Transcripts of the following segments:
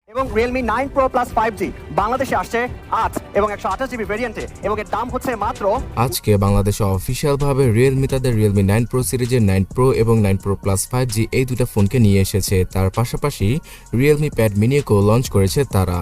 এবং Realme 9 Pro Plus 5G বাংলাদেশে আসছে আজ এবং 128GB ভেরিয়েন্টে এবং এর দাম হচ্ছে মাত্র। আজকে বাংলাদেশে অফিশিয়ালভাবে Realme তাদের Realme 9 Pro সিরিজের 9 Pro এবং 9 Pro Plus 5G এই দুটো ফোনকে নিয়ে এসেছে। তার পাশাপাশি Realme Pad Miniকেও লঞ্চ করেছে তারা।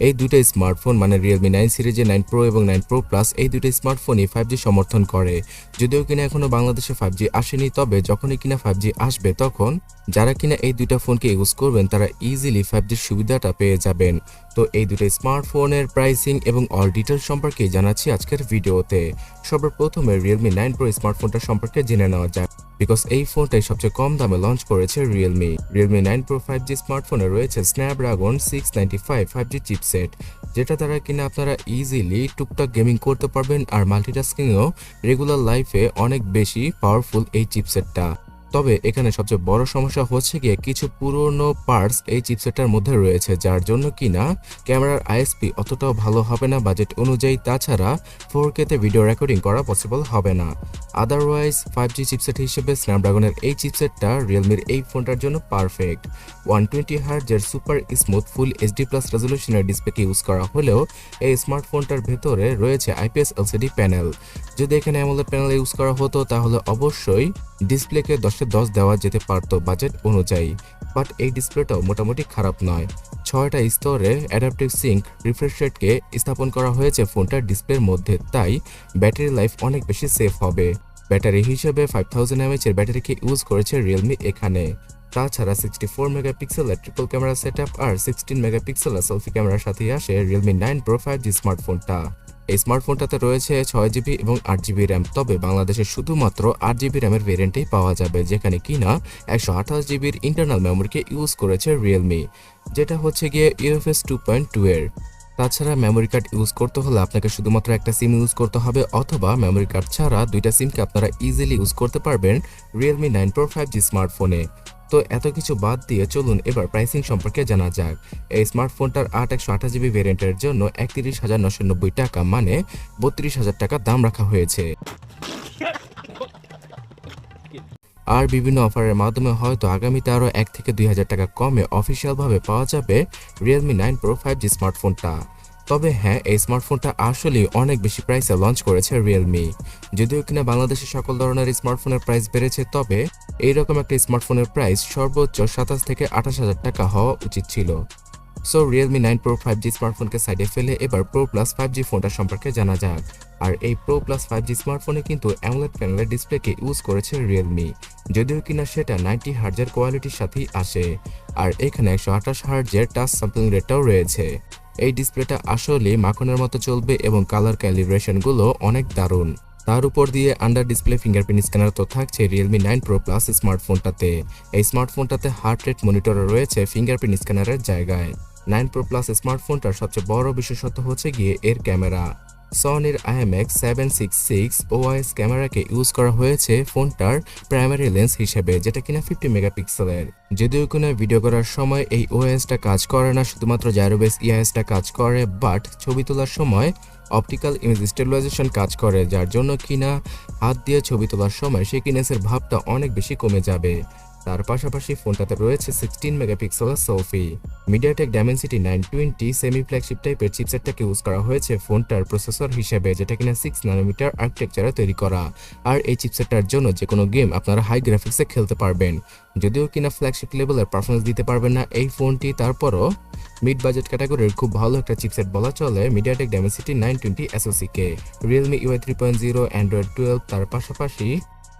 এই দুটো স্মার্টফোন মানে Realme 9 সিরিজের 9 Pro এবং 9 Pro Plus এই দুটো স্মার্টফোনই 5G সমর্থন করে। যদিও কিনা এখনো বাংলাদেশে 5G আসেনি, তবে যখনই কিনা 5G আসবে তখন যারা কিনা এই দুটো ফোনকে ইউজ করবেন তারা ইজিলি 5Gর সুবিধাটা পেয়ে যাবেন। তো এই দুটো স্মার্টফোনের প্রাইসিং এবং অল ডিটেইলস সম্পর্কে জানাচ্ছি আজকের ভিডিওতে। সর্বপ্রথমে Realme 9 Pro স্মার্টফোনটা সম্পর্কে জেনে নেওয়া যাক, বিকজ এই ফোনটাই সবচেয়ে কম দামে লঞ্চ করেছে Realme। Realme 9 Pro 5G স্মার্টফোনে রয়েছে Snapdragon 695 5G চিপসেট, যেটা দ্বারা কিনা আপনারা ইজিলি টুকটাক গেমিং করতে পারবেন আর মাল্টিটাস্কিংও রেগুলার লাইফে অনেক বেশি পাওয়ারফুল এই চিপসেটটা। তবে এখানে সবচেয়ে বড় সমস্যা হচ্ছে গিয়ে কিছু পুরনো পার্টস এই চিপসেটটার মধ্যে রয়েছে, যার জন্য কিনা ক্যামেরার আইএসপি অতটাও ভালো হবে না বাজেট অনুযায়ী। তাছাড়া 4K তে ভিডিও রেকর্ডিং করা পসিবল হবে না। আদারওয়াইজ 5G চিপসেট হিসেবে স্ন্যাপড্রাগনের এই চিপসেটটা রিয়েলমির এই ফোনটার জন্য পারফেক্ট। 120Hz এর super smooth full HD plus রেজলিউশনের ডিসপ্লেকে ইউজ করা হলেও এই স্মার্টফোনটার ভেতরে রয়েছে IPS LCD প্যানেল। যদি এখানে অ্যামোলেড প্যানেল ইউজ করা হতো তাহলে অবশ্যই ডিসপ্লেকে 10/10 দেওয়া যেতে পারত বাজেট অনুযায়ী, বাট এই ডিসপ্লেটাও মোটামুটি খারাপ নয়। 6টা স্তরে অ্যাডাপটিভ সিঙ্ক রিফ্রেশ রেটকে স্থাপন করা হয়েছে ফোনটার ডিসপ্লের মধ্যে, তাই ব্যাটারি লাইফ অনেক বেশি সেফ হবে। ব্যাটারি হিসেবে 5000 mAh এর ব্যাটারিকে ইউজ করেছে রিয়েলমি এখানে। তাছাড়া 64 মেগাপিক্সেলের ট্রিপল ক্যামেরা সেটআপ আর 16 মেগাপিক্সেলের সেলফি ক্যামেরার সাথে আসে Realme 9 Pro 5G স্মার্টফোনটা। এই স্মার্টফোনটাতে রয়েছে 6GB এবং 8GB র্যাম, তবে বাংলাদেশে শুধুমাত্র 8GB র্যামের ভেরিয়েন্টেই পাওয়া যাবে, যেখানে কিনা 128GBর ইন্টারনাল মেমোরিকে ইউজ করেছে রিয়েলমি, যেটা হচ্ছে গিয়ে UFS 2.2 এর। তাছাড়া মেমোরি কার্ড ইউজ করতে হলে আপনাকে শুধুমাত্র একটা সিম ইউজ করতে হবে, অথবা মেমোরি কার্ড ছাড়া দুইটা সিমকে আপনারা ইজিলি ইউজ করতে পারবেন Realme 9 Pro 5G স্মার্টফোনে। তো এত কিছু বাদ দিয়ে চলুন এবার প্রাইসিং সম্পর্কে জানা যাক। এই স্মার্টফোনটার 128GB ভেরিয়েন্টের জন্য 31,990 টাকা মানে 32,000 টাকা দাম রাখা হয়েছে। আর বিভিন্ন অফারের মাধ্যমে হয়তো আগামীতে আরও 1 থেকে 2,000 টাকা কমে অফিসিয়ালভাবে পাওয়া যাবে Realme 9 Pro 5G স্মার্টফোনটা। তবে হ্যাঁ, এই স্মার্টফোনটা আসলে অনেক বেশি প্রাইসে লঞ্চ করেছে রিয়েলমি। যদিও কিনা বাংলাদেশে সকল ধরনের স্মার্টফোনের প্রাইস বেড়েছে, তবে এইরকম একটা স্মার্টফোনের প্রাইস সর্বোচ্চ 27 থেকে 28,000 টাকা হওয়া উচিত ছিল। সো Realme 9 Pro 5G স্মার্টফোনকে সাইডে ফেলে এবার Pro Plus 5G ফোনটা সম্পর্কে জানা যাক। আর এই Pro Plus 5G স্মার্টফোনে কিন্তু অ্যামোলেড প্যানেলের ডিসপ্লেকে ইউজ করেছে রিয়েলমি, যদিও কিনা সেটা 90Hz এর কোয়ালিটির সাথেই আসে। আর এখানে 128Hz এর টাচ স্যাম্পলিং রেটটাও রয়েছে। এই ডিসপ্লেটা আসলে মাখনের মতো চলবে এবং কালার ক্যালিব্রেশনগুলো অনেক দারুণ। তার উপর দিয়ে আন্ডার ডিসপ্লে ফিঙ্গারপ্রিন্ট স্ক্যানার তো থাকছে Realme 9 Pro Plus স্মার্টফোনটাতে। এই স্মার্টফোনটাতে হার্ট রেট মনিটরও রয়েছে ফিঙ্গারপ্রিন্ট স্ক্যানারের জায়গায়। 9 Pro Plus স্মার্টফোনটার সবচেয়ে বড় বিশেষত্ব হচ্ছে গিয়ে এর ক্যামেরা। সনির IMX766 OIS ক্যামেরাকে ইউজ করা হয়েছে ফোনটার প্রাইমারি লেন্স হিসেবে, যেটা কিনা 50 মেগাপিক্সেলের। যদিও কোনো ভিডিও করার সময় এই OISটা কাজ করে না, শুধুমাত্র জাইরোবেস EISটা কাজ করে, বাট ছবি তোলার সময় অপটিক্যাল ইমেজ স্টেবিলাইজেশন কাজ করে, যার জন্য কিনা হাত দিয়ে ছবি তোলার সময় শেকিনেসের ভাবটা অনেক বেশি কমে যাবে। তার পাশাপাশি ফোনটাতে রয়েছে 16 মেগাপিক্সেলের selfie. MediaTek Dimensity 920 semi flagship টাইপের চিপসেটটাকে ইউজ করা হয়েছে ফোনটার প্রসেসর হিসেবে, যেটা কিনা 6 ন্যানোমিটার আর্কিটেকচারে তৈরি করা। আর এই চিপসেটটার জন্য যে কোনো গেম আপনারা হাই গ্রাফিক্সে খেলতে পারবেন। যদিও কিনা ফ্ল্যাগশিপ লেভেলের পারফরমেন্স দিতে পারবেন না এই ফোনটি, তারপরও মিড বাজেট ক্যাটাগরির খুব ভালো একটা চিপসেট বলা চলে MediaTek Dimensity 920 SoC-কে। Realme UI 3.0, Android 12, তার পাশাপাশি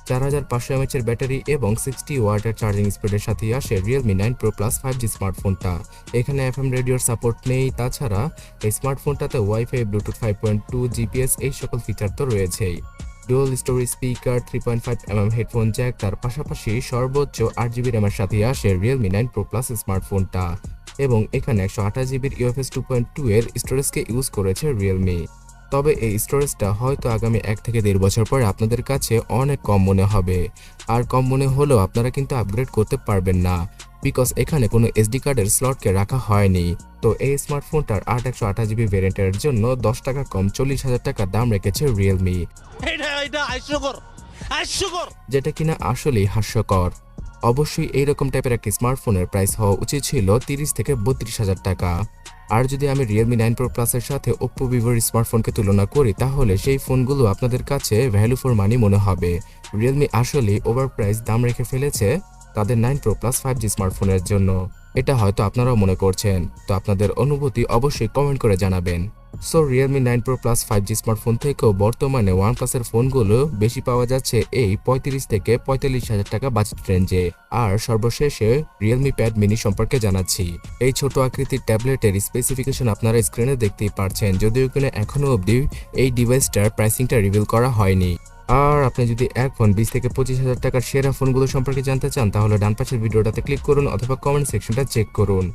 4500 mAh এর ব্যাটারি এবং 60 ওয়াটের চার্জিং স্পিডের সাথে আসে Realme 9 Pro Plus 5G স্মার্টফোনটা। এখানে FM রেডিওর সাপোর্ট নেই। তাছাড়া এই স্মার্টফোনটাতে ওয়াইফাই, ব্লুটুথ 5.2, GPS এই সকল ফিচার তো রয়েছেই। Dual storage speaker, 3.5mm headphone Jack, তার পাশাপাশি সর্বোচ্চ 8GB র্যামের সাথে আসে Realme 9 Pro Plus স্মার্টফোনটা। এবং এখানে 128GBর UFS 2.2 এর স্টোরেজকে ইউজ করেছে রিয়েলমি। তবে এই স্টোরেজটা হয়তো আগামী 1 থেকে 1.5 বছর পরে আপনাদের কাছে অনেক কম মনে হবে। আর কম মনে হলেও আপনারা কিন্তু আপগ্রেড করতে পারবেন না, বিকজ এখানে কোনো SD কার্ডের স্লটকে রাখা হয়নি। তো এই স্মার্টফোনটার 128GB ভেরিয়েন্টের জন্য 10 টাকা কম 40,000 টাকা দাম রেখেছে রিয়েলমি, যেটা কিনা আসলেই হাস্যকর। অবশ্যই এইরকম টাইপের একটি স্মার্টফোনের প্রাইস হওয়া উচিত ছিল 30 থেকে 32,000 টাকা। আর যদি আমি Realme 9 Pro Plus এর সাথে Oppo Vivoর স্মার্টফোনকে তুলনা করি তাহলে সেই ফোনগুলো আপনাদের কাছে ভ্যালু ফর মানি মনে হবে। Realme আসলেই ওভার প্রাইস দাম রেখে ফেলেছে তাদের 9 Pro Plus 5G স্মার্টফোনের জন্য। এটা হয়তো আপনারাও মনে করছেন, তো আপনাদের অনুভূতি অবশ্যই কমেন্ট করে জানাবেন। So Realme 9 Pro Plus 5G smartphone থেকেও বর্তমানে OnePlus এর ফোনগুলো বেশি পাওয়া যাচ্ছে এই 35 থেকে 45,000 টাকা বাজেট রেঞ্জে। আর সর্বশেষে Realme Pad mini সম্পর্কে জানাচ্ছি। এই ছোট আকৃতির ট্যাবলেটের স্পেসিফিকেশন আপনারা স্ক্রিনে দেখতেই পারছেন, যদিও কিনা এখনো অবধি এই ডিভাইসটার প্রাইসিংটা রিভিল করা হয়নি। আর আপনি যদি এখন 20 থেকে 25,000 টাকার সেরা ফোনগুলো সম্পর্কে জানতে চান তাহলে ডান পাশের ভিডিওটাতে ক্লিক করুন অথবা কমেন্ট সেকশনটা চেক করুন।